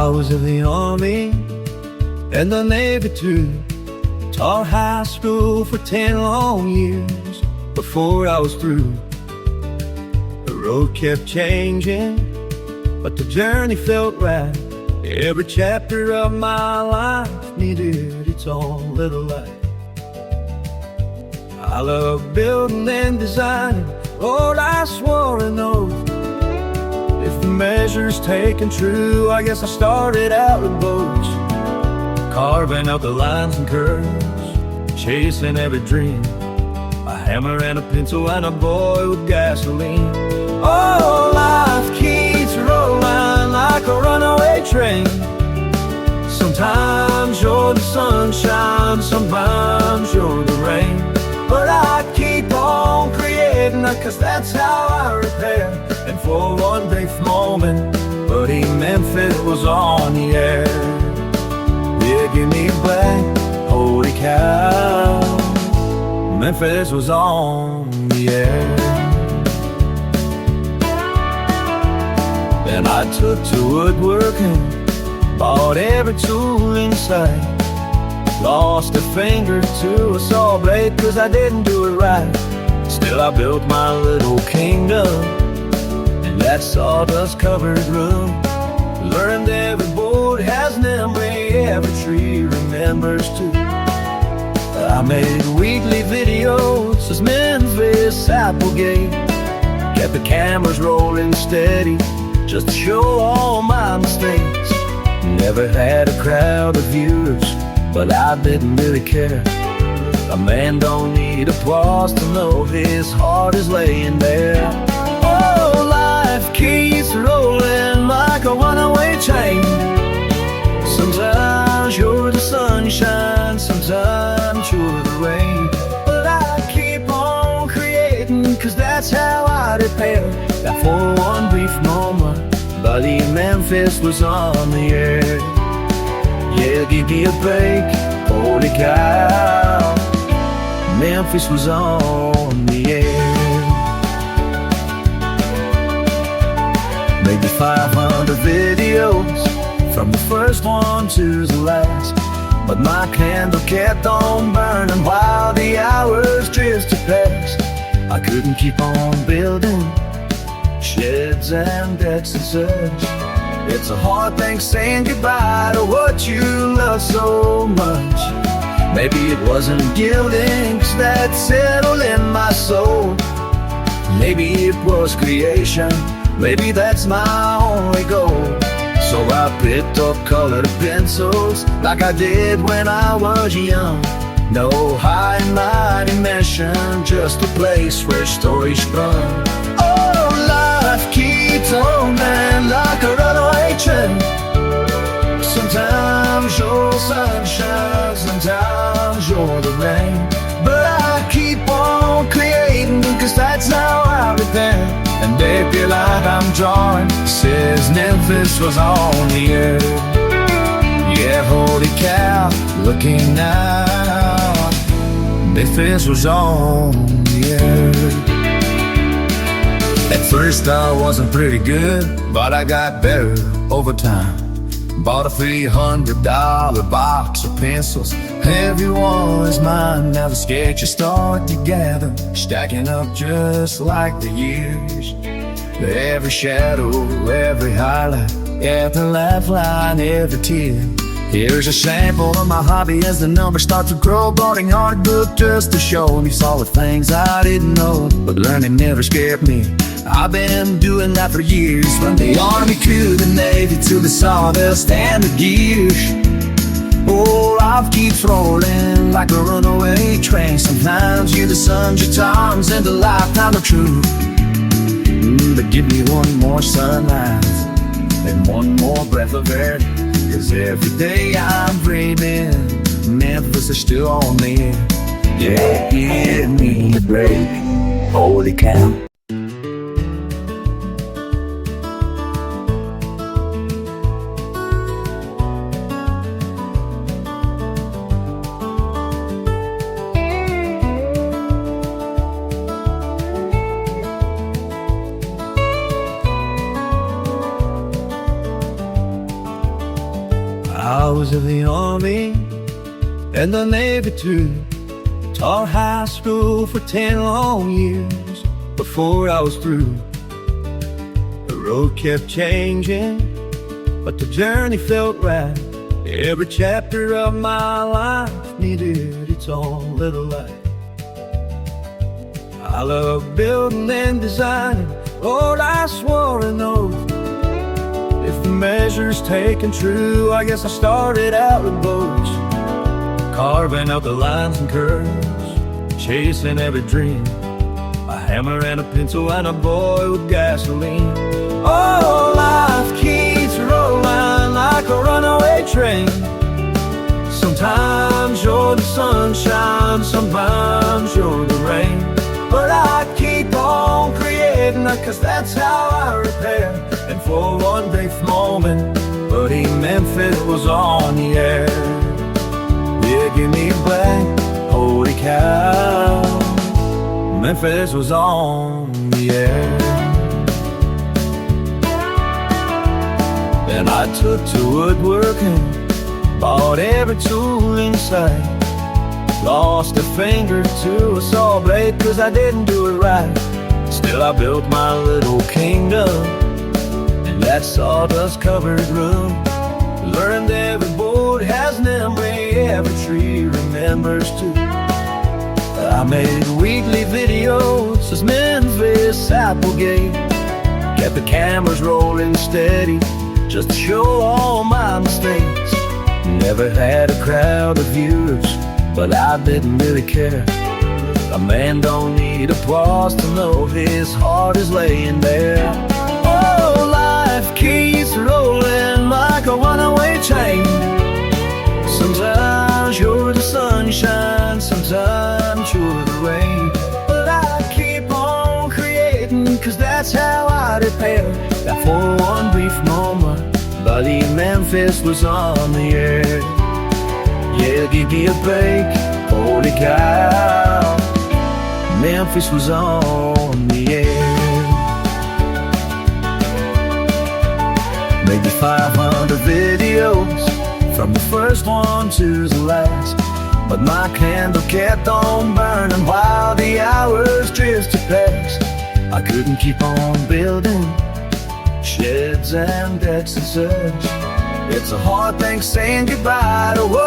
I was in the Army and the Navy too. Taught high school for 10 long years before I was through. The road kept changing, but the journey felt right. Every chapter of my life needed its own little light. I love building and designing. Lord, I swore an oath, if the measure's taken true, I guess I started out with boats, carving out the lines and curves, chasing every dream, a hammer and a pencil and a boy with gasoline. Oh, life keeps rolling like a runaway train. Sometimes you're the sunshine, sometimes you're the rain. But I keep on creating, 'cause that's how I repair. And for one brief moment, buddy, Memphis was on the air. Yeah, give me back, holy cow, Memphis was on the air. Then I took to woodworking, bought every tool in sight. Lost a finger to a saw blade 'cause I didn't do it right. Still I built my little kingdom in that sawdust covered room. Learned every board has an memory, every tree remembers too. I made weekly videos as Memphis Applegate. Kept the cameras rolling steady just to show all my mistakes. Never had a crowd of viewers, but I didn't really care. A man don't need applause to know his heart is laying there. Oh, life keeps rolling like a runaway train. Sometimes you're the sunshine, sometimes you're the rain. But I keep on creating, 'cause that's how I repair. That for one brief moment, buddy, Memphis was on the air. Yeah, give me a break, holy cow, Memphis was on the air. Maybe 500 videos, from the first one to the last. But my candle kept on burning while the hours drifted past. I couldn't keep on building sheds and decks and such. It's a hard thing saying goodbye to what you love so much. Maybe it wasn't buildings that settled in my soul. Maybe it was creation, maybe that's my only goal. So I picked up colored pencils like I did when I was young. No high and mighty mission, just a place where stories sprung. Oh, life keeps on, man, like a runaway train. Sometimes you're sunshine, sometimes you're the rain. But I keep on creating, 'cause that's how I repair. And they feel like I'm drawing, says Memphis was on the air. Yeah, holy cow, looking now, Memphis was on the air. At first I wasn't pretty good, but I got better over time. Bought a $300 box of pencils, everyone is mine. Now the sketches start together, stacking up just like the years. Every shadow, every highlight, every laugh line, every tear. Here's a sample of my hobby as the numbers start to grow. Bought a art book just to show me all the things I didn't know, but learning never scared me. I've been doing that for years, from the Army to the Navy to the sawdust and the gears. Oh, life keeps rolling like a runaway train. Sometimes you're the sometimes and the lifetime of truth. But give me one more sunrise and one more breath of air, 'cause every day I'm dreaming Memphis is still on the air. Yeah, give me a break, holy cow. was in the Army and the Navy too. Taught high school for 10 long years before I was through. The road kept changing, but the journey felt right. Every chapter of my life needed its own little light. I love building and designing. Lord, I swore an oath, if the measure's taken true, I guess I started out with boats, carving out the lines and curves, chasing every dream, a hammer and a pencil and a boy with gasoline. Oh, life keeps rolling like a runaway train. Sometimes you're the sunshine, sometimes you're the rain, but I keep on creating, 'cause that's how I repair. And for one brief moment, buddy, Memphis was on the air. Yeah, give me a break, holy cow, Memphis was on the air. Then I took to woodworking, bought every tool in sight, lost a finger to a saw blade 'cause I didn't do it right. Still I built my little kingdom in that sawdust covered room. Learned every board has an memory, every tree remembers too. I made weekly videos as Memphis Applegate, kept the cameras rolling steady just to show all my mistakes. Never had a crowd of viewers, but I didn't really care. A man don't need applause to know his heart is laying there. Oh, life keeps rolling like a runaway train. Sometimes you're the sunshine, sometimes you're the rain, but I keep on creating, 'cause that's how I repair. That for one brief moment, buddy, Memphis was on the air. Yeah, give me a break, holy cow, Memphis was on the air. Maybe 500 videos, from the first one to the last, but my candle kept on burning while the hours drifted past. I couldn't keep on building sheds and decks and such. It's a hard thing saying goodbye to what